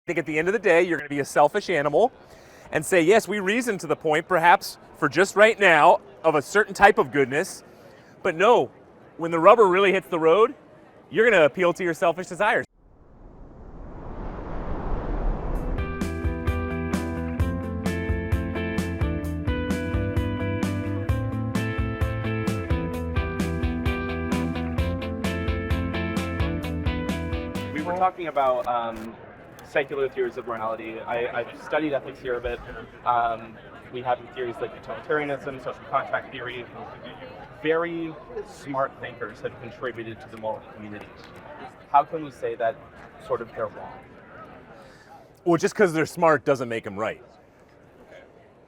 think at the end of the day, you're going to be a selfish animal and say, yes, we reason to the point, perhaps for just right now, of a certain type of goodness. But no, when the rubber really hits the road, you're going to appeal to your selfish desires. We were talking about secular theories of morality. I've studied ethics here a bit. We have theories like utilitarianism, social contract theory. Very smart thinkers have contributed to the moral community. How can we say that sort of they're wrong? Well, just because they're smart doesn't make them right.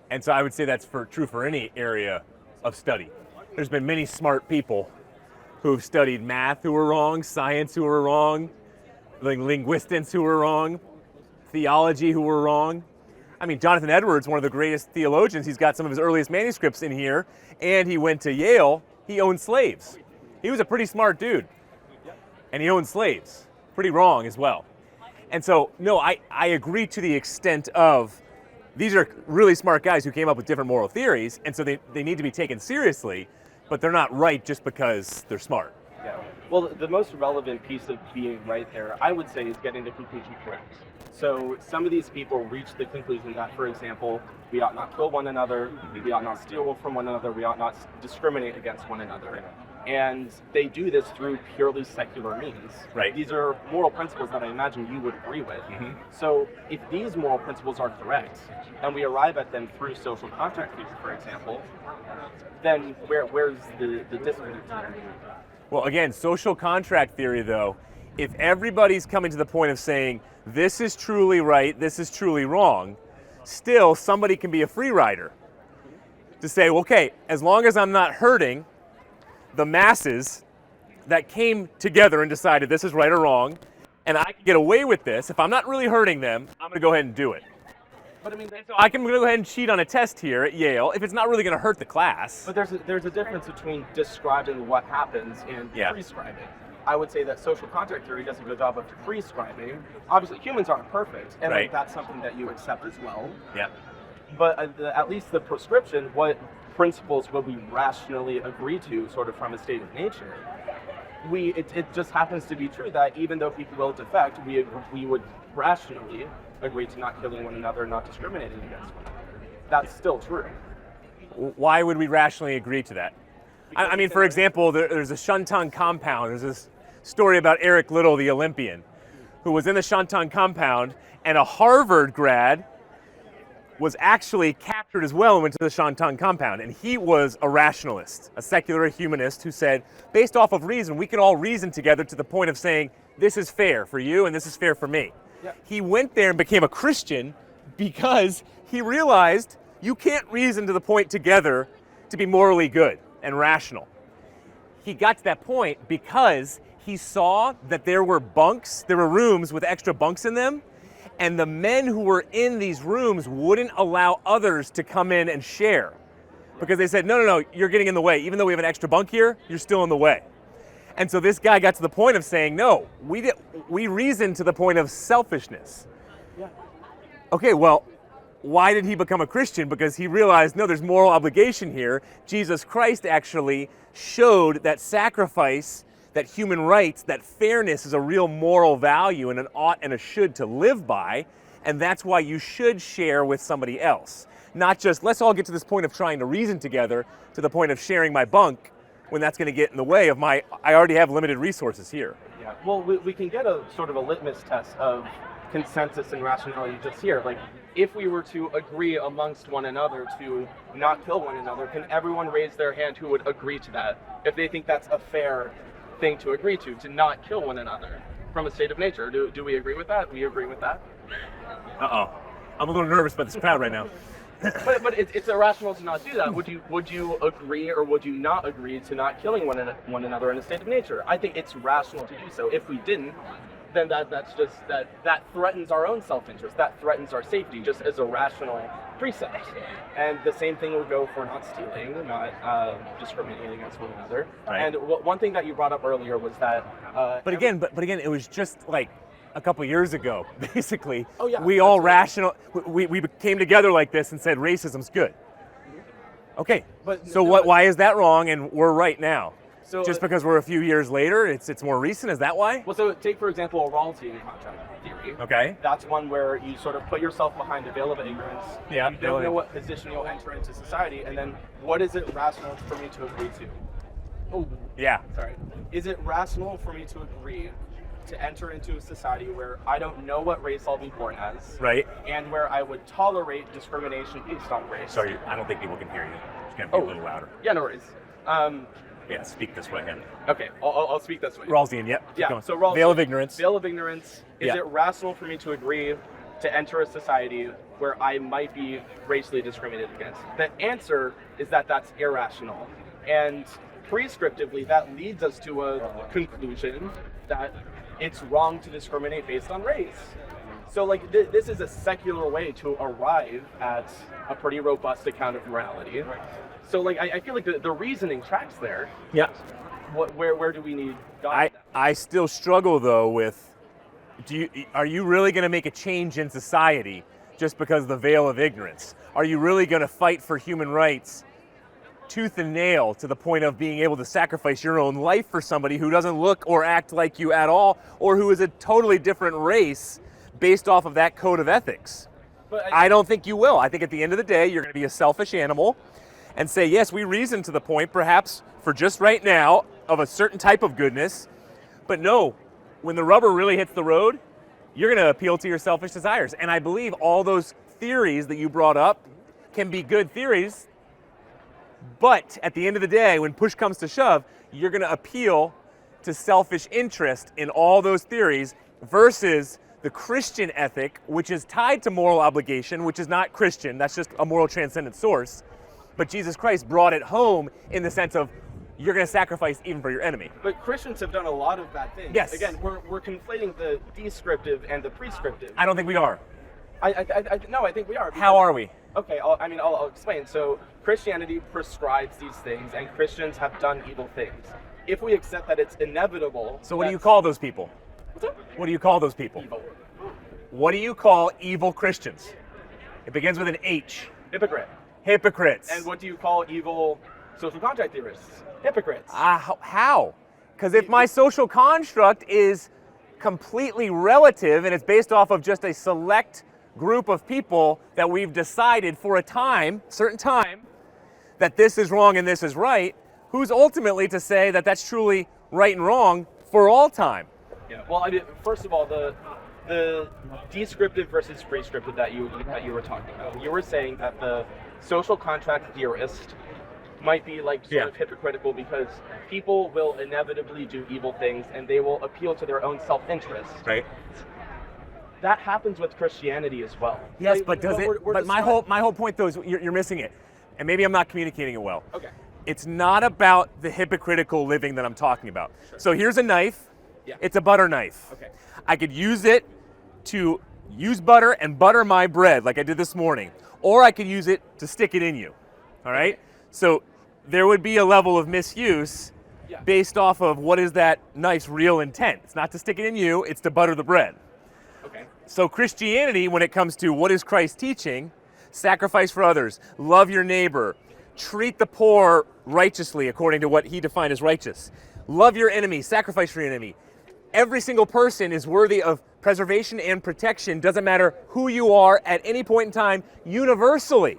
And so I would say that's true for any area of study. There's been many smart people who've studied math who were wrong, science who were wrong, linguistics who were wrong, theology who were wrong. I mean, Jonathan Edwards, one of the greatest theologians, he's got some of his earliest manuscripts in here, and he went to Yale. He owned slaves. He was a pretty smart dude, and he owned slaves. Pretty wrong as well. And so, no, I agree to the extent of these are really smart guys who came up with different moral theories, and so they need to be taken seriously, but they're not right just because they're smart. Yeah. Well, the most relevant piece of being right there, I would say, is getting the conclusion correct. So some of these people reach the conclusion that, for example, we ought not kill one another, we ought not steal from one another, we ought not discriminate against one another. And they do this through purely secular means. Right. These are moral principles that I imagine you would agree with. Mm-hmm. So if these moral principles are correct, and we arrive at them through social contract theory, for example, then where's the disconnect here? Well, again, social contract theory, though, if everybody's coming to the point of saying, this is truly right, this is truly wrong, still somebody can be a free rider to say, okay, as long as I'm not hurting the masses that came together and decided this is right or wrong, and I can get away with this, if I'm not really hurting them, I'm going to go ahead and do it. But I mean, so I can go ahead and cheat on a test here at Yale if it's not really going to hurt the class. But there's a difference between describing what happens and prescribing. I would say that social contract theory does a good job of prescribing. Obviously, humans aren't perfect, and right. That's something that you accept as well. Yeah. But at least the prescription, what principles would we rationally agree to, sort of from a state of nature? It just happens to be true that even though people will defect, we would rationally agree to not killing one another, not discriminating against one another. That's still true. Why would we rationally agree to that? I mean, for example, there's a Shantung compound. There's this story about Eric Liddell, the Olympian, who was in the Shantung compound, and a Harvard grad was actually captured as well and went to the Shantung compound. And he was a rationalist, a secular humanist who said, based off of reason, we can all reason together to the point of saying, this is fair for you and this is fair for me. Yeah. He went there and became a Christian because he realized you can't reason to the point together to be morally good and rational. He got to that point because he saw that there were rooms with extra bunks in them, and the men who were in these rooms wouldn't allow others to come in and share. Because they said, no, you're getting in the way. Even though we have an extra bunk here, you're still in the way. And so this guy got to the point of saying, no, we reasoned to the point of selfishness. Yeah. Okay, well, why did he become a Christian? Because he realized, no, there's moral obligation here. Jesus Christ actually showed that sacrifice, that human rights, that fairness is a real moral value and an ought and a should to live by, and that's why you should share with somebody else. Not just, let's all get to this point of trying to reason together to the point of sharing my bunk when that's going to get in the way of I already have limited resources here. Yeah, well, we can get a sort of a litmus test of consensus and rationality just here. Like, if we were to agree amongst one another to not kill one another, can everyone raise their hand who would agree to that? If they think that's a fair thing to agree to not kill one another from a state of nature. Do we agree with that? We agree with that? Uh-oh. I'm a little nervous about this crowd right now. But it's irrational to not do that. Would you agree or would you not agree to not killing one another in a state of nature? I think it's rational to do so. If we didn't, then that's just that threatens our own self-interest. That threatens our safety just as a rational precept. And the same thing would go for not stealing, not discriminating against one another. Right. And one thing that you brought up earlier was that. But again, it was just like a couple years ago, basically. Oh, yeah, We all absolutely. we came together like this and said racism's good. Okay, But so no, what? but- Why is that wrong and we're right now? So Just because we're a few years later, it's more recent, is that why? well, so take for example a relativity contract theory. Okay. That's one where you sort of put yourself behind a veil of ignorance. Yeah, You veil don't of know what position you'll enter into society, and then what is it rational for me to agree to? Oh, Yeah. sorry. Is it rational for me to agree to enter into a society where I don't know what race I'll be born as, Right. and where I would tolerate discrimination based on race? Sorry, I don't think people can hear you. It's gonna be a little louder. Yeah, no worries. Yeah, speak this way again. Okay, I'll speak this way. Rawlsian, yep. keep Yeah, going. so Rawlsian. Veil of ignorance. Veil of ignorance. Is Yeah. it rational for me to agree to enter a society where I might be racially discriminated against? The answer is that that's irrational. And prescriptively, that leads us to a conclusion that it's wrong to discriminate based on race. So, like, this is a secular way to arrive at a pretty robust account of morality. So, like, I feel like the reasoning tracks there. Yeah. Where do we need God? I still struggle though with, are you really going to make a change in society just because of the veil of ignorance? Are you really going to fight for human rights tooth and nail to the point of being able to sacrifice your own life for somebody who doesn't look or act like you at all, or who is a totally different race based off of that code of ethics? But I don't think you will. I think at the end of the day, you're going to be a selfish animal and say, yes, we reason to the point, perhaps for just right now, of a certain type of goodness. But no, when the rubber really hits the road, you're going to appeal to your selfish desires. And I believe all those theories that you brought up can be good theories. But at the end of the day, when push comes to shove, you're going to appeal to selfish interest in all those theories versus the Christian ethic, which is tied to moral obligation, which is not Christian. That's just a moral transcendent source. But Jesus Christ brought it home in the sense of you're going to sacrifice even for your enemy. But Christians have done a lot of bad things. Yes. Again, we're conflating the descriptive and the prescriptive. I don't think we are. No, I think we are. How are we? Okay, I'll explain. So Christianity prescribes these things, and Christians have done evil things. If we accept that it's inevitable. So what do you call those people? What's up? What do you call those people? Evil. What do you call evil Christians? It begins with an H. Hypocrite. Hypocrites. And what do you call evil social contract theorists? Hypocrites. How? Because if my social construct is completely relative and it's based off of just a select group of people that we've decided for a time, certain time, that this is wrong and this is right, who's ultimately to say that that's truly right and wrong for all time? Yeah. Well, first of all, the descriptive versus prescriptive that you were talking about, you were saying that the social contract theorist might be like sort of hypocritical because people will inevitably do evil things and they will appeal to their own self-interest. Right. That happens with Christianity as well. Yes, Like, but does we're it? But my whole point though is you're missing it, and maybe I'm not communicating it well. Okay. It's not about the hypocritical living that I'm talking about. Sure. So here's a knife. Yeah. It's a butter knife. Okay. I could use it to use butter and butter my bread like I did this morning, or I could use it to stick it in you. All right? Okay. So there would be a level of misuse based off of what is that knife's real intent. It's not to stick it in you, it's to butter the bread. Okay. So Christianity, when it comes to what is Christ teaching, sacrifice for others, love your neighbor, treat the poor righteously according to what he defined as righteous, love your enemy, sacrifice for your enemy. Every single person is worthy of preservation and protection, doesn't matter who you are at any point in time, universally.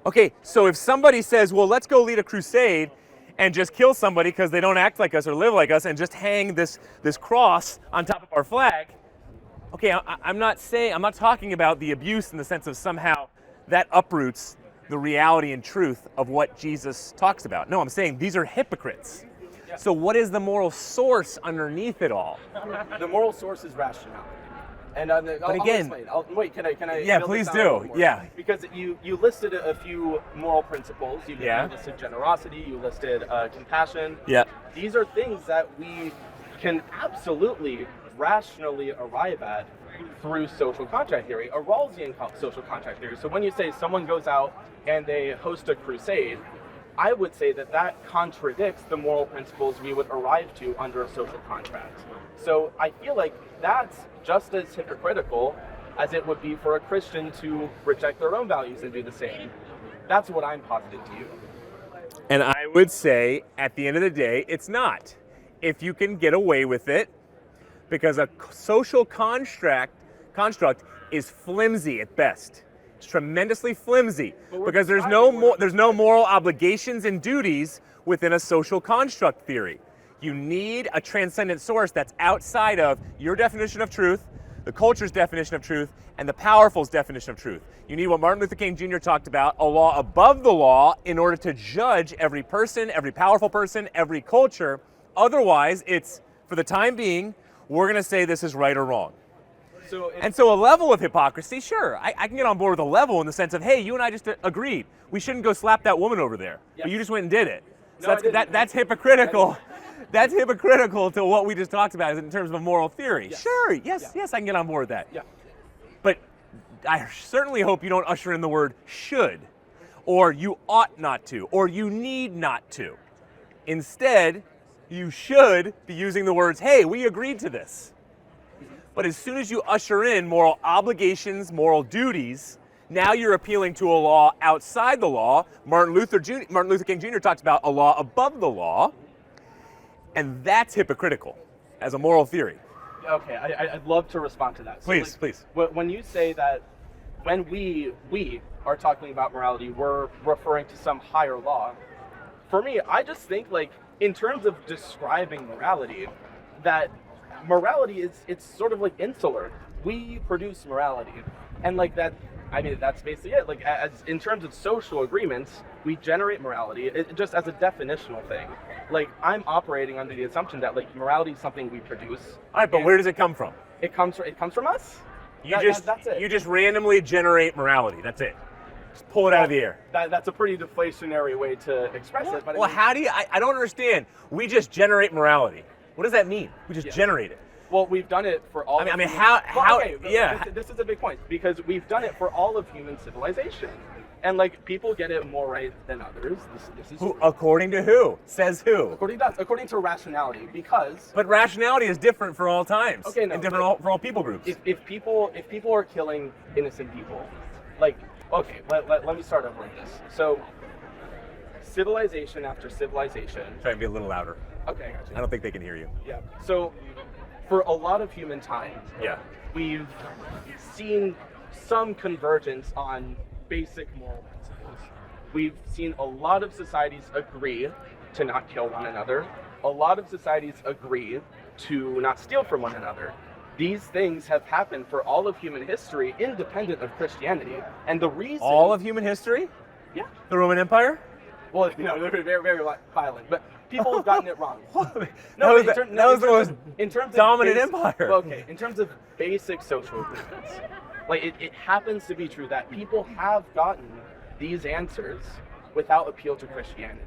Okay, so if somebody says, well, let's go lead a crusade and just kill somebody because they don't act like us or live like us and just hang this cross on top of our flag, okay, I'm not talking about the abuse in the sense of somehow that uproots the reality and truth of what Jesus talks about. No, I'm saying these are hypocrites. So what is the moral source underneath it all? The moral source is rationality. And I'll again, explain. Can I? Yeah, build please this out a little do. more? Yeah. Because you listed a few moral principles. You listed generosity. You listed compassion. Yeah. These are things that we can absolutely rationally arrive at through social contract theory, a Rawlsian social contract theory. So when you say someone goes out and they host a crusade, I would say that that contradicts the moral principles we would arrive to under a social contract. So I feel like that's just as hypocritical as it would be for a Christian to reject their own values and do the same. That's what I'm positing to you. And I would say, at the end of the day, it's not. If you can get away with it, because a social construct is flimsy at best. It's tremendously flimsy because there's no moral obligations and duties within a social construct theory. You need a transcendent source that's outside of your definition of truth, the culture's definition of truth, and the powerful's definition of truth. You need what Martin Luther King Jr. talked about, a law above the law, in order to judge every person, every powerful person, every culture. Otherwise, it's, for the time being, we're going to say this is right or wrong. So a level of hypocrisy, sure, I can get on board with a level in the sense of, hey, you and I just agreed. We shouldn't go slap that woman over there. Yes. But you just went and did it. So that's hypocritical. That's hypocritical to what we just talked about in terms of a moral theory. Yes. Sure, yes, I can get on board with that. Yeah. But I certainly hope you don't usher in the word should, or you ought not to, or you need not to. Instead, you should be using the words, hey, we agreed to this. But as soon as you usher in moral obligations, moral duties, now you're appealing to a law outside the law. Martin Luther King Jr. talks about a law above the law, and that's hypocritical as a moral theory. Okay, I'd love to respond to that. Please, please. When you say that when we are talking about morality, we're referring to some higher law, for me, I just think, like, in terms of describing morality, that morality it's sort of like insular. We produce morality, and like that, I mean, that's basically it. Like, as in terms of social agreements, we generate morality just as a definitional thing. Like, I'm operating under the assumption that, like, morality is something we produce. All right, but where does it come from? It comes from us. That's it. You just randomly generate morality. That's it. Just pull it out of the air. That's a pretty deflationary way to express it. But how do you? I don't understand. We just generate morality. What does that mean? We just generate it. Well, we've done it for all. I mean, how? Yeah. This is a big point, because we've done it for all of human civilization, and like, people get it more right than others. This is according to who? Says who? According to rationality, because. But rationality is different for all times. Okay, no, and different for all people groups. If people are killing innocent people, like, okay, let me start over with this. So, civilization after civilization. Try and be a little louder. Okay, gotcha. I don't think they can hear you. Yeah. So, for a lot of human time, we've seen some convergence on basic moral principles. We've seen a lot of societies agree to not kill one another. A lot of societies agree to not steal from one another. These things have happened for all of human history, independent of Christianity. And the reason... All of human history? Yeah. The Roman Empire? Well, no, they're very, very violent, but people have gotten it wrong. That was the most dominant empire. Well, okay, in terms of basic social agreements, like, it happens to be true that people have gotten these answers without appeal to Christianity.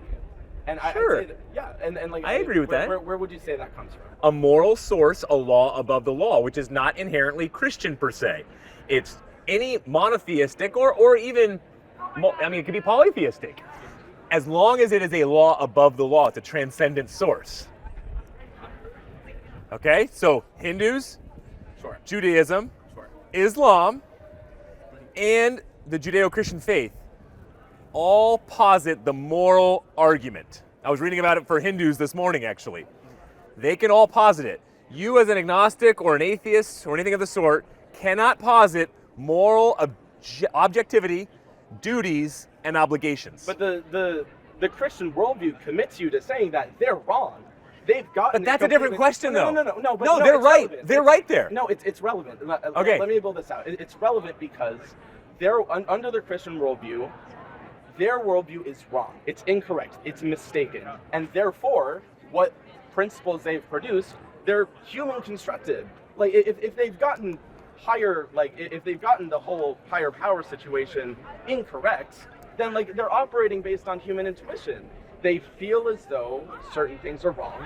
And sure. I'd say that, and like, I agree with that. Where would you say that comes from? A moral source, a law above the law, which is not inherently Christian per se. It's any monotheistic or even, I mean, it could be polytheistic. As long as it is a law above the law, it's a transcendent source. Okay, so Hindus, Sure. Judaism, Sure. Islam, and the Judeo-Christian faith all posit the moral argument. I was reading about it for Hindus this morning, actually. They can all posit it. You, as an agnostic or an atheist or anything of the sort, cannot posit moral objectivity, duties, and obligations. But the Christian worldview commits you to saying that they're wrong. They've gotten. But that's a different question, though. No, they're right. Relevant. They're right there. No, it's relevant. Okay. Let me build this out. It's relevant because they're under the Christian worldview. Their worldview is wrong. It's incorrect. It's mistaken. And therefore, what principles they've produced, they're human constructed. Like, if they've gotten higher, like, if they've gotten the whole higher power situation incorrect, then, like, they're operating based on human intuition. They feel as though certain things are wrong,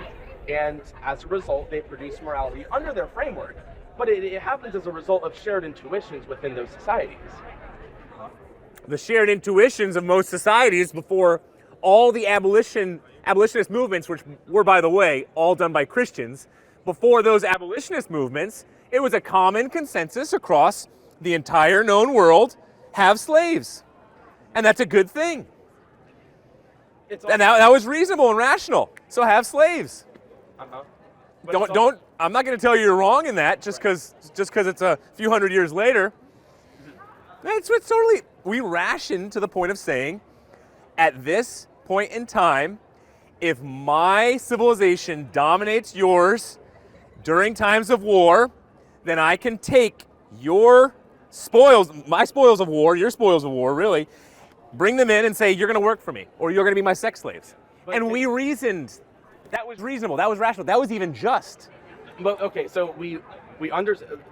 and as a result, they produce morality under their framework. But it happens as a result of shared intuitions within those societies. The shared intuitions of most societies before all the abolitionist movements, which were, by the way, all done by Christians, before those abolitionist movements, it was a common consensus across the entire known world, have slaves. And that's a good thing. And that was reasonable and rational. So have slaves. Uh-huh. I'm not going to tell you you're wrong in that just because it's a few hundred years later. It's totally, we ration to the point of saying, at this point in time, if my civilization dominates yours during times of war, then I can take your spoils, my spoils of war, your spoils of war, really, bring them in and say, you're going to work for me, or you're going to be my sex slaves. And we reasoned. That was reasonable. That was rational. That was even just. But okay, so we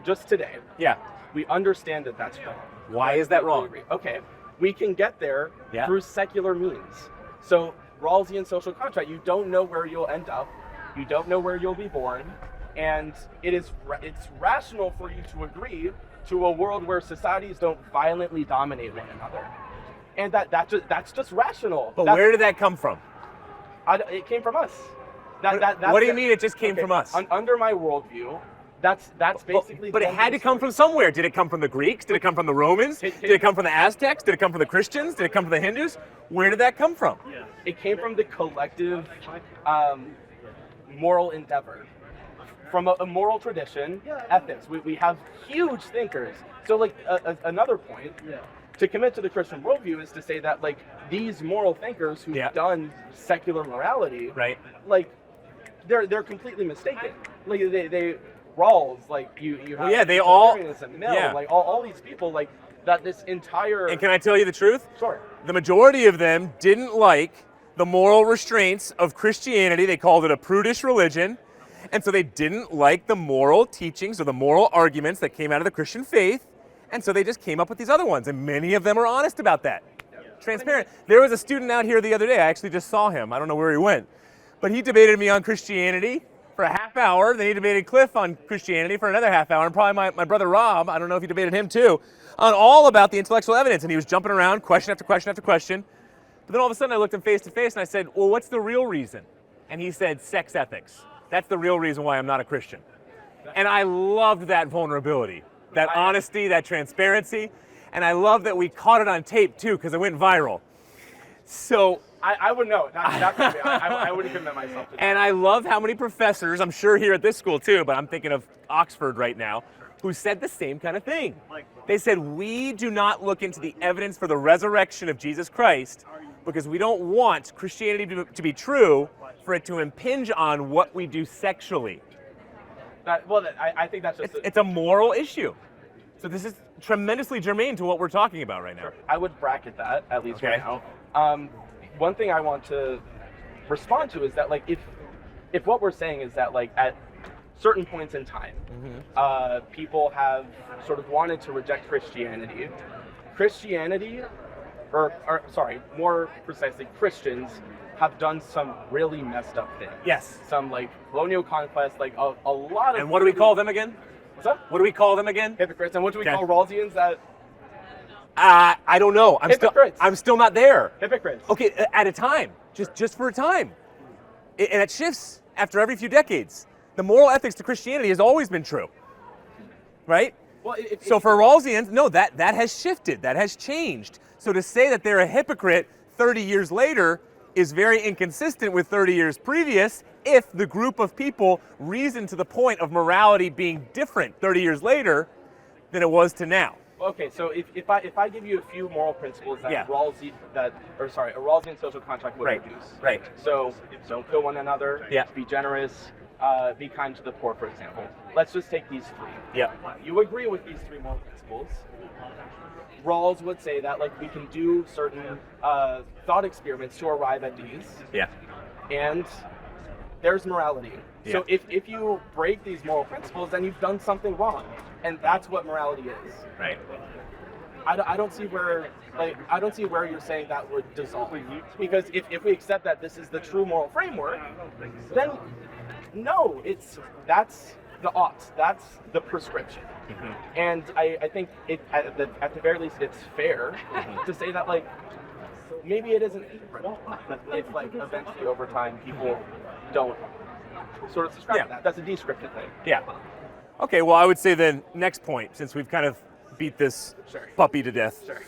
just today. Yeah. We understand that that's wrong. Why is that wrong? Okay, we can get there through secular means. So Rawlsian social contract. You don't know where you'll end up. You don't know where you'll be born, and it's rational for you to agree to a world where societies don't violently dominate one another, and that's just rational. But where did that come from? It came from us. What do you mean it just came from us? Under my worldview, that's basically. But it had to come from somewhere. Did it come from the Greeks? Did it come from the Romans? Did it come from the Aztecs? Did it come from the Christians? Did it come from the Hindus? Where did that come from? It came from the collective moral endeavor, from a moral tradition, ethics. We have huge thinkers. So like another point. To commit to the Christian worldview is to say that like these moral thinkers who've done secular morality, like they're completely mistaken. Like they Rawls, like you have they all Mill, like all these people, like that this entire. And can I tell you the truth? Sure. The majority of them didn't like the moral restraints of Christianity. They called it a prudish religion. And so they didn't like the moral teachings or the moral arguments that came out of the Christian faith. And so they just came up with these other ones, and many of them are honest about that. Transparent. There was a student out here the other day, I actually just saw him, I don't know where he went, but he debated me on Christianity for a half hour, then he debated Cliff on Christianity for another half hour, and probably my brother Rob, I don't know if he debated him too, on all about the intellectual evidence, and he was jumping around, question after question after question. But then all of a sudden I looked him face to face and I said, well, what's the real reason? And he said, sex ethics. That's the real reason why I'm not a Christian. And I loved that vulnerability. That honesty, that transparency, and I love that we caught it on tape too because it went viral. So I would know. I wouldn't commit myself to that. And I love how many professors, I'm sure here at this school too, but I'm thinking of Oxford right now, who said the same kind of thing. They said, we do not look into the evidence for the resurrection of Jesus Christ because we don't want Christianity to be true for it to impinge on what we do sexually. I think that's just it's a moral issue. So this is tremendously germane to what we're talking about right now. Sure. I would bracket that, at least right now. One thing I want to respond to is that like if what we're saying is that like at certain points in time, people have sort of wanted to reject Christianity. More precisely, Christians have done some really messed up things. Yes. Some like colonial conquest, like a lot of. And what do we call them again? What's up? What do we call them again? Hypocrites. And what do we call Rawlsians? I don't know. I'm still not there. Hypocrites. Okay, at a time, just for a time, and it shifts after every few decades. The moral ethics to Christianity has always been true, right? Well, so for Rawlsians, no, that has shifted, that has changed. So to say that they're a hypocrite 30 years later is very inconsistent with 30 years previous if the group of people reasoned to the point of morality being different 30 years later than it was to now. Okay, so if I give you a few moral principles that a Rawlsian social contract would produce. Right. So don't kill one another. Yeah. Be generous. Be kind to the poor, for example. Let's just take these three. Yeah. You agree with these three moral principles. Rawls would say that like we can do certain thought experiments to arrive at these. Yeah. And there's morality. Yeah. So if you break these moral principles, then you've done something wrong, and that's what morality is. Right. I don't see where you're saying that would dissolve. Because if we accept that this is the true moral framework, then no, that's the ought, that's the prescription. And I think at the very least it's fair to say that like maybe it isn't if like eventually over time people don't sort of subscribe to that. That's a descriptive thing. Yeah. Okay, well, I would say then next point, since we've kind of beat this puppy to death. Sure.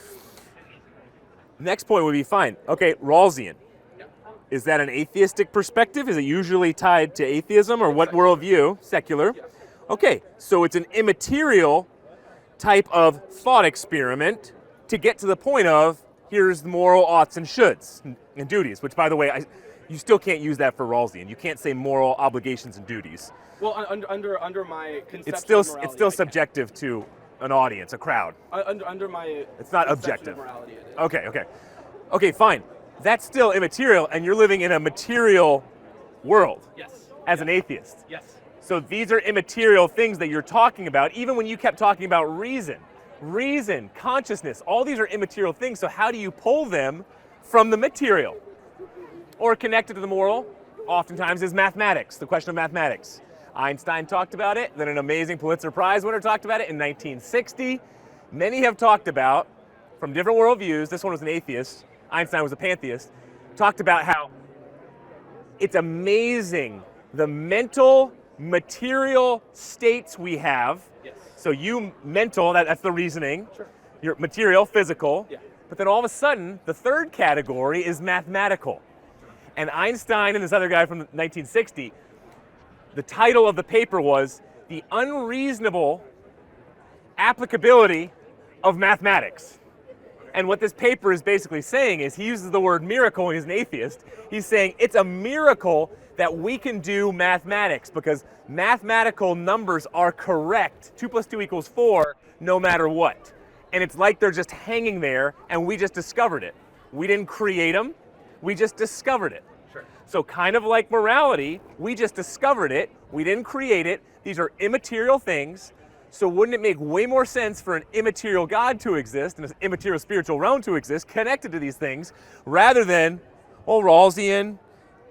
Next point would be fine. Okay, Rawlsian. Yeah. Is that an atheistic perspective? Is it usually tied to atheism, or what worldview? Secular. Yes. Okay, so it's an immaterial type of thought experiment to get to the point of here's the moral oughts and shoulds and duties, which, by the way, you still can't use that for Rawlsian. You can't say moral obligations and duties. Well, under my conception It's still of morality, it's still subjective to an audience, a crowd. Under my It's not conception objective. of morality, it is. Okay, fine. That's still immaterial, and you're living in a material world Yes. as an atheist. Yes. So these are immaterial things that you're talking about, even when you kept talking about reason, consciousness, all these are immaterial things. So how do you pull them from the material? Or connected to the moral, oftentimes, is mathematics, the question of mathematics. Einstein talked about it, then an amazing Pulitzer Prize winner talked about it in 1960. Many have talked about, from different worldviews, this one was an atheist, Einstein was a pantheist, talked about how it's amazing the mental, material states we have. Yes. So you mental, that's the reasoning. Sure. Your material, physical. Yeah. But then all of a sudden, the third category is mathematical. And Einstein and this other guy from 1960, the title of the paper was The Unreasonable Applicability of Mathematics. And what this paper is basically saying is, he uses the word miracle, and he's an atheist. He's saying it's a miracle that we can do mathematics because mathematical numbers are correct. 2 + 2 = 4 no matter what. And it's like they're just hanging there and we just discovered it. We didn't create them, we just discovered it. Sure. So kind of like morality, we just discovered it, we didn't create it, these are immaterial things. So wouldn't it make way more sense for an immaterial God to exist and an immaterial spiritual realm to exist connected to these things rather than, Rawlsian,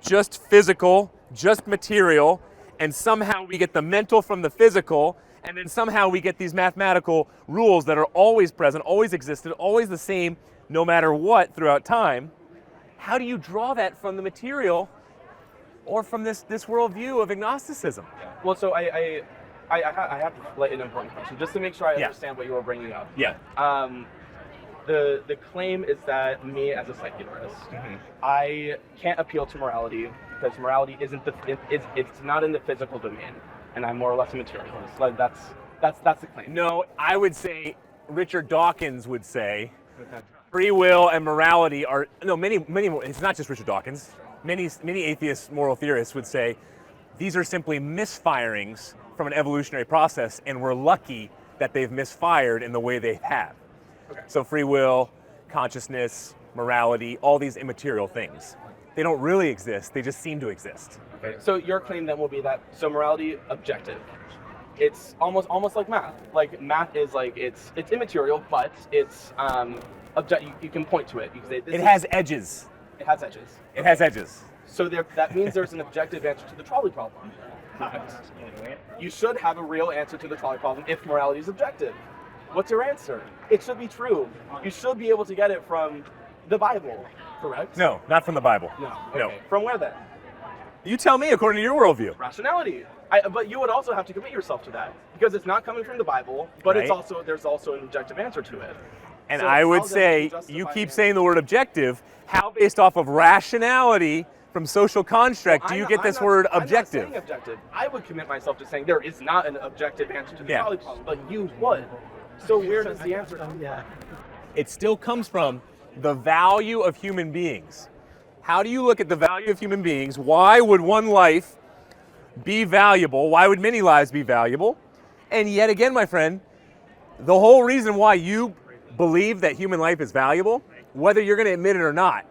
just physical, just material, and somehow we get the mental from the physical, and then somehow we get these mathematical rules that are always present, always existed, always the same, no matter what throughout time. How do you draw that from the material or from this worldview of agnosticism? Well, so I have an important question, just to make sure I understand what you were bringing up. Yeah. The claim is that me as a secularist, I can't appeal to morality because morality it's not in the physical domain, and I'm more or less a materialist. Like that's the claim. No, I would say Richard Dawkins would say free will and morality are many more. It's not just Richard Dawkins. Many atheist moral theorists would say these are simply misfirings from an evolutionary process, and we're lucky that they've misfired in the way they have. Okay. So free will, consciousness, morality, all these immaterial things. They don't really exist, they just seem to exist. Okay. So your claim then will be that morality objective. It's almost like math. Like math is like it's immaterial, but it's you can point to it. You can say it has edges. It has edges. It has edges. So that means there's an objective answer to the trolley problem. You should have a real answer to the trolley problem if morality is objective. What's your answer? It should be true. You should be able to get it from the Bible, correct? No, not from the Bible. No. Okay. No. From where then? You tell me according to your worldview. Rationality. But you would also have to commit yourself to that because it's not coming from the Bible, but Right. there's also an objective answer to it. And So I would how then say, do you justify you keep it? saying the word objective, how based off of rationality from social construct do you get this word objective? I'm not saying objective. I would commit myself to saying there is not an objective answer to the Yeah. trolley problem, but you would. So where does the answer come from? It still comes from the value of human beings. How do you look at the value of human beings? Why would one life be valuable? Why would many lives be valuable? And yet again, my friend, the whole reason why you believe that human life is valuable, whether you're going to admit it or not,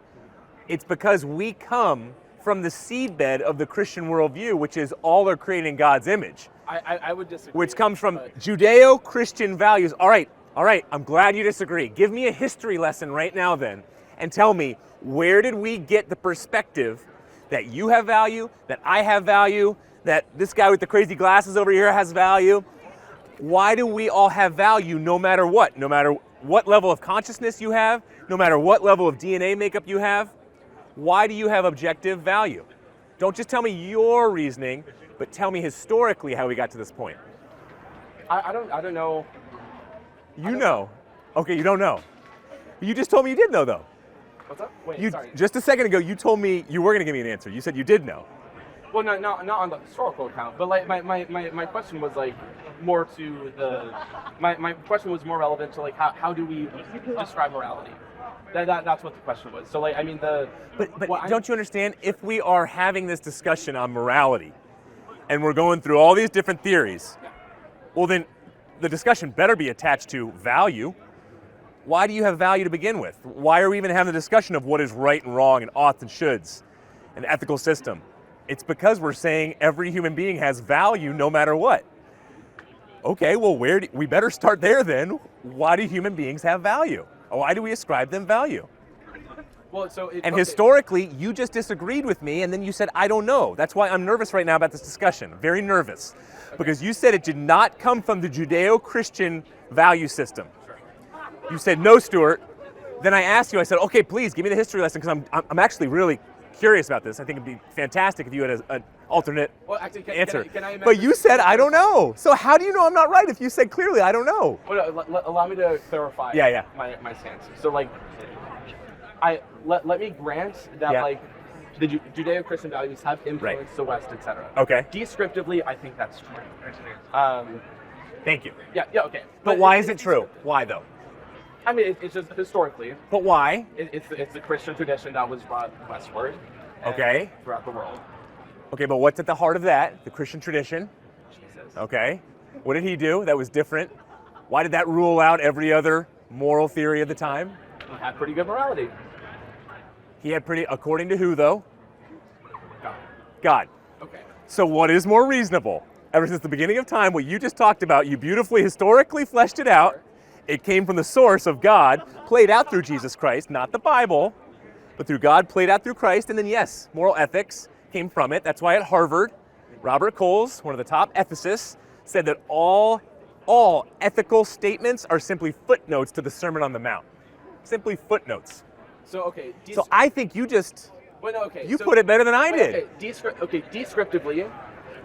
it's because we come from the seedbed of the Christian worldview, which is all are created in God's image. I would disagree. Which comes from but- Judeo-Christian values. All right, I'm glad you disagree. Give me a history lesson right now then, and tell me, where did we get the perspective that you have value, that I have value, that this guy with the crazy glasses over here has value? Why do we all have value no matter what? No matter what level of consciousness you have, no matter what level of DNA makeup you have, why do you have objective value? Don't just tell me your reasoning, but tell me historically how we got to this point. I don't know. You know. Okay, you don't know. You just told me you did know, though. What's up? Wait, sorry. Just a second ago, you told me you were going to give me an answer. You said you did know. Well, no, not on the historical account, but like my question was like more to the my question was more relevant to like how do we describe morality? That's what the question was. So like I mean But don't you understand? If we are having this discussion on morality, and we're going through all these different theories, well then the discussion better be attached to value. Why do you have value to begin with? Why are we even having the discussion of what is right and wrong and oughts and shoulds, an ethical system? It's because we're saying every human being has value no matter what. Okay, well we better start there then. Why do human beings have value? Why do we ascribe them value? Well, historically, you just disagreed with me, and then you said, I don't know. That's why I'm nervous right now about this discussion. Very nervous. Okay. Because you said it did not come from the Judeo-Christian value system. You said, no, Stuart. Then I asked you, I said, okay, please give me the history lesson, because I'm actually really curious about this. I think it'd be fantastic if you had an alternate answer. Can I but you said, I don't know. So how do you know I'm not right if you said clearly, I don't know? Well, allow me to clarify my stance. So like, let me grant that like the Judeo-Christian values have influenced the West, etc. Okay. Descriptively, I think that's true. Thank you. Yeah, okay. But why is it true? Why though? I mean, it's just historically. But why? It's the Christian tradition that was brought westward. Okay. Throughout the world. Okay, but what's at the heart of that? The Christian tradition. Jesus. Okay. What did he do that was different? Why did that rule out every other moral theory of the time? He had pretty good morality. He had according to who though? God. Okay. So what is more reasonable? Ever since the beginning of time, what you just talked about, you beautifully historically fleshed it out. It came from the source of God, played out through Jesus Christ, not the Bible, but through God, played out through Christ. And then yes, moral ethics came from it. That's why at Harvard, Robert Coles, one of the top ethicists, said that all ethical statements are simply footnotes to the Sermon on the Mount. Simply footnotes. So okay. So I think you just you put it better than I did. Okay, descriptively,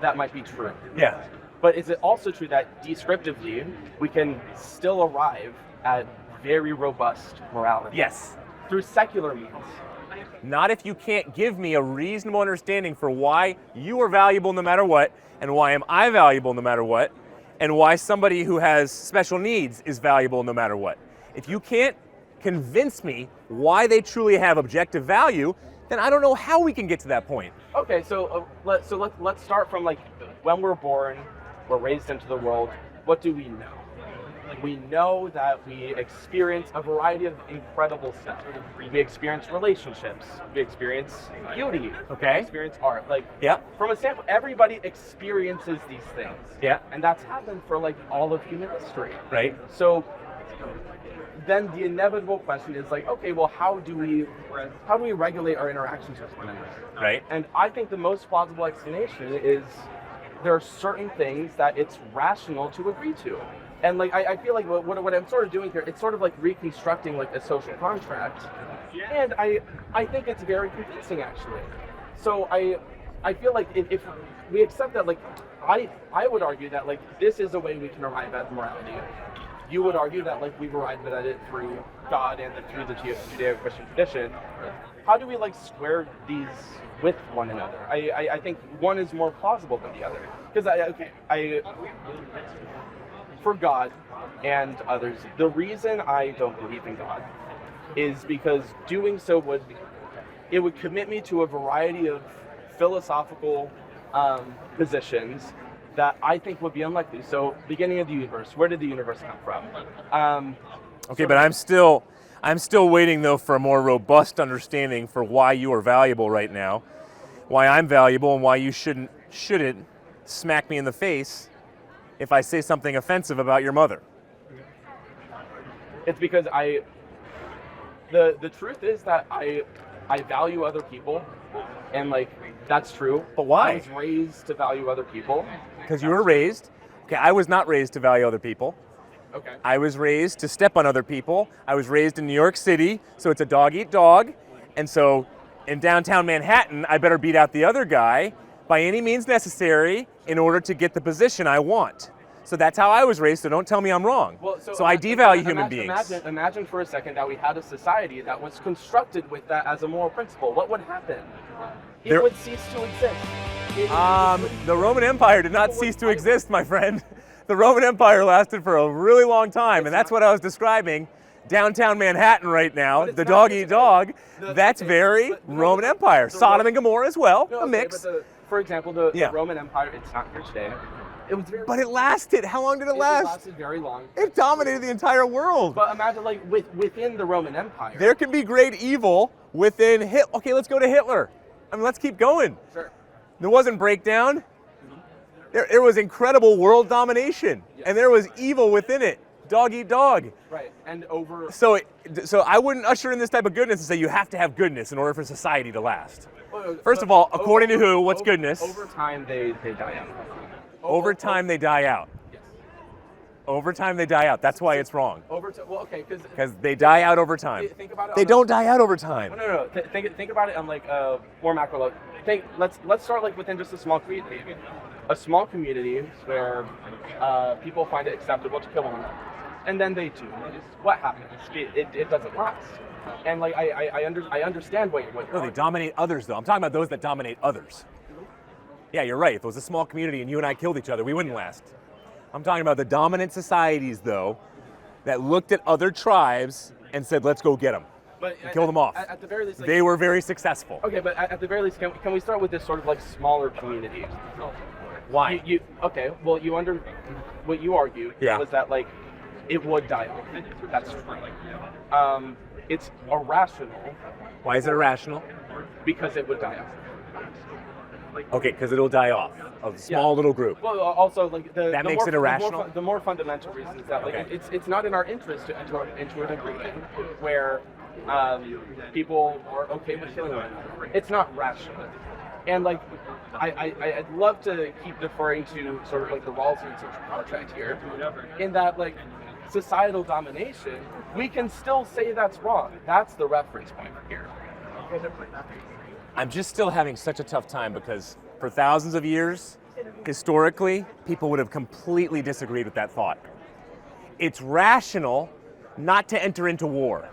that might be true. Yeah. But is it also true that descriptively we can still arrive at very robust morality? Yes. Through secular means. Not if you can't give me a reasonable understanding for why you are valuable no matter what, and why am I valuable no matter what, and why somebody who has special needs is valuable no matter what. If you can't convince me why they truly have objective value, then I don't know how we can get to that point. Okay, so let's start from like when we're born, we're raised into the world. What do we know? We know that we experience a variety of incredible stuff. We experience relationships. We experience beauty. Okay. We experience art. Like, yeah. From a sample, everybody experiences these things. Yeah. And that's happened for like all of human history. Right. So then the inevitable question is like, okay, well, how do we regulate our interactions with one another? Right. And I think the most plausible explanation is there are certain things that it's rational to agree to. And like I feel like what I'm sort of doing here, it's sort of like reconstructing like a social contract. And I think it's very convincing actually. So I feel like if we accept that, like I would argue that like this is a way we can arrive at morality. You would argue that like we've arrived at it through God and through the Judeo-Christian tradition. How do we like square these with one another? I think one is more plausible than the other. Because for God and others, the reason I don't believe in God is because doing so would commit me to a variety of philosophical positions that I think would be unlikely. So, beginning of the universe, where did the universe come from? Okay, but I'm still waiting though for a more robust understanding for why you are valuable right now, why I'm valuable, and why you shouldn't smack me in the face if I say something offensive about your mother. It's because the truth is that I value other people, and like that's true. But why? I was raised to value other people. Because you were raised. Okay, I was not raised to value other people. Okay. I was raised to step on other people. I was raised in New York City, so it's a dog eat dog. And so in downtown Manhattan, I better beat out the other guy by any means necessary in order to get the position I want. So that's how I was raised, so don't tell me I'm wrong. Well, so I devalue human beings. Imagine for a second that we had a society that was constructed with that as a moral principle. What would happen? It would cease to exist. The Roman Empire did not cease to exist, my friend. The Roman Empire lasted for a really long time, and that's what I was describing. Downtown Manhattan right now, the dog eat dog, that's very Roman Empire. Sodom and Gomorrah as well, a mix. For example, the Roman Empire, it's not here today. But it lasted. How long did it last? It lasted very long. It dominated the entire world. But imagine, like, within the Roman Empire. There can be great evil within Hitler. Okay, let's go to Hitler. I mean, let's keep going. Sure. There wasn't breakdown. There was incredible world domination, and there was evil within it. Dog eat dog. Right, and over. So I wouldn't usher in this type of goodness and say you have to have goodness in order for society to last. First of all, according to who? What's goodness? Over time, they die out. Over time, they die out. Yes. Over time, they die out. That's why it's wrong. Well, okay, because they die out over time. Think about it. They don't die out over time. No. Think about it on like more macro level. Let's start like within just a small community. A small community where people find it acceptable to kill one another, and then they do. What happens? It doesn't last. And like I understand what you're. No, they dominate others though. I'm talking about those that dominate others. Yeah, you're right. If it was a small community and you and I killed each other, we wouldn't last. I'm talking about the dominant societies, though, that looked at other tribes and said, let's go get them. And kill them off. At the very least, like, they were very successful. Okay, but at the very least, can we start with this sort of like smaller community? Why? What you argued was that like it would die off. That's true. It's irrational. Why is it irrational? Because it would die off. Okay, because it'll die off. A small little group. Well, also like that makes it irrational. The more fundamental reason is that like it's not in our interest to enter into an agreement where people are okay with killing one another. It's not rational. And like I'd love to keep deferring to sort of like the Rawlsian social contract here, in that like societal domination, we can still say that's wrong. That's the reference point here. I'm just still having such a tough time because for thousands of years, historically, people would have completely disagreed with that thought. It's rational not to enter into war.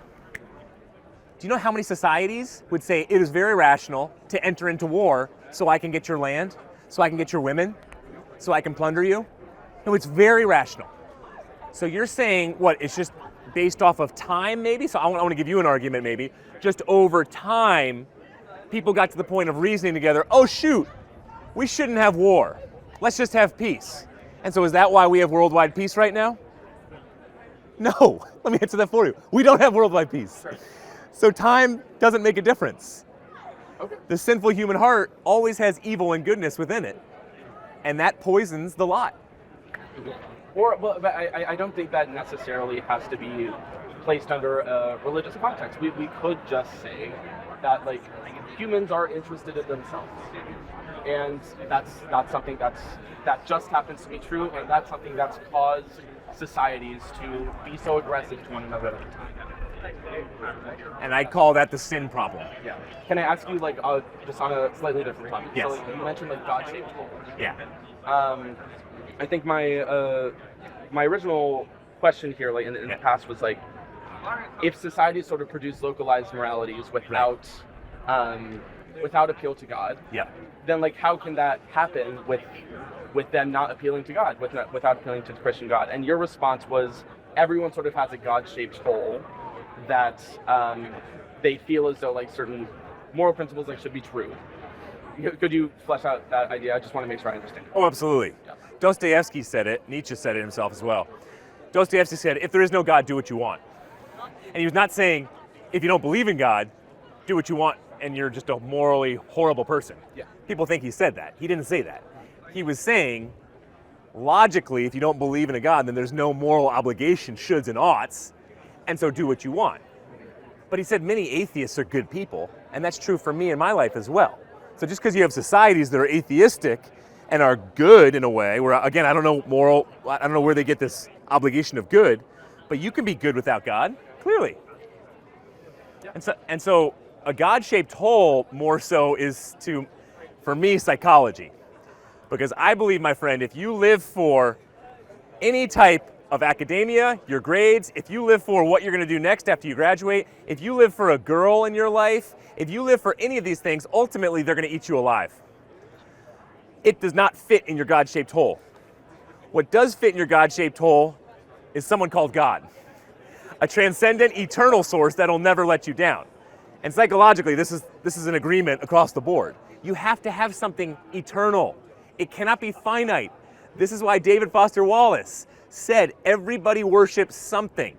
Do you know how many societies would say it is very rational to enter into war so I can get your land, so I can get your women, so I can plunder you? No, it's very rational. So you're saying, what, it's just based off of time maybe? So I want to give you an argument maybe. Just over time, people got to the point of reasoning together, oh shoot, we shouldn't have war. Let's just have peace. And so is that why we have worldwide peace right now? No, let me answer that for you. We don't have worldwide peace. So time doesn't make a difference. Okay. The sinful human heart always has evil and goodness within it. And that poisons the lot. But I don't think that necessarily has to be placed under a religious context. We could just say that like humans are interested in themselves, and that's something that just happens to be true, and that's something that's caused societies to be so aggressive to one another at the time. And I call that the sin problem. Yeah. Can I ask you like just on a slightly different topic? Yes. So like, you mentioned like God-shaped holes. Yeah. I think my original question here, like in the past, was like, if society sort of produced localized moralities without appeal to God, then like how can that happen with them not appealing to God, without appealing to the Christian God? And your response was everyone sort of has a God-shaped hole that they feel as though like certain moral principles like should be true. Could you flesh out that idea? I just want to make sure I understand. Oh, absolutely. Yeah. Dostoevsky said it. Nietzsche said it himself as well. Dostoevsky said, if there is no God, do what you want. And he was not saying, if you don't believe in God, do what you want and you're just a morally horrible person. Yeah. People think he said that. He didn't say that. He was saying, logically, if you don't believe in a God, then there's no moral obligation, shoulds and oughts, and so do what you want. But he said many atheists are good people, and that's true for me in my life as well. So just because you have societies that are atheistic and are good in a way where, again, I don't know where they get this obligation of good, but you can be good without God, clearly. And so a God-shaped hole more so is for me, psychology. Because I believe, my friend, if you live for any type of academia, your grades, if you live for what you're going to do next after you graduate, if you live for a girl in your life, if you live for any of these things, ultimately they're going to eat you alive. It does not fit in your God-shaped hole. What does fit in your God-shaped hole is someone called God, a transcendent, eternal source that'll never let you down. And psychologically, this is an agreement across the board. You have to have something eternal. It cannot be finite. This is why David Foster Wallace said everybody worships something.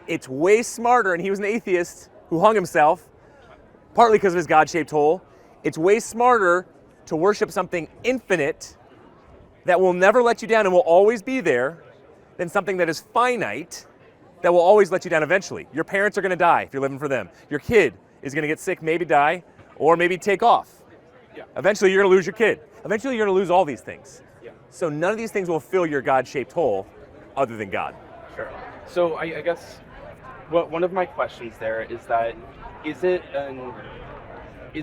It's way smarter, and he was an atheist who hung himself, partly because of his God-shaped hole. It's way smarter to worship something infinite that will never let you down and will always be there than something that is finite that will always let you down eventually. Your parents are going to die if you're living for them. Your kid is going to get sick, maybe die, or maybe take off. Yeah. Eventually you're going to lose your kid. Eventually you're going to lose all these things. Yeah. So none of these things will fill your God-shaped hole other than God. Sure. So I guess one of my questions there is that is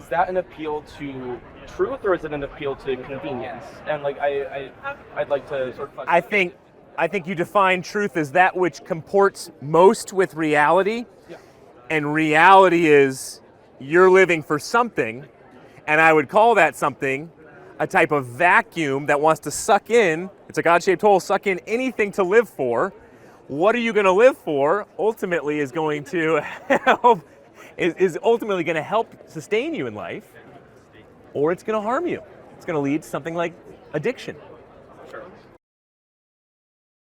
that an appeal to truth, or is it an appeal to convenience? And like I'd like to sort of I think you define truth as that which comports most with reality. Yeah. And reality is you're living for something, and I would call that something a type of vacuum that wants to suck in, it's a God-shaped hole, suck in anything to live for. What are you going to live for ultimately is going to help, is ultimately going to help sustain you in life, or it's going to harm you. It's going to lead to something like addiction.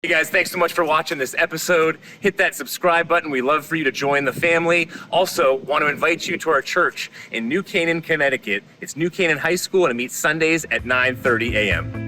Hey guys, thanks so much for watching this episode. Hit that subscribe button. We love for you to join the family. Also, want to invite you to our church in New Canaan, Connecticut. It's New Canaan High School, and it meets Sundays at 9:30 a.m.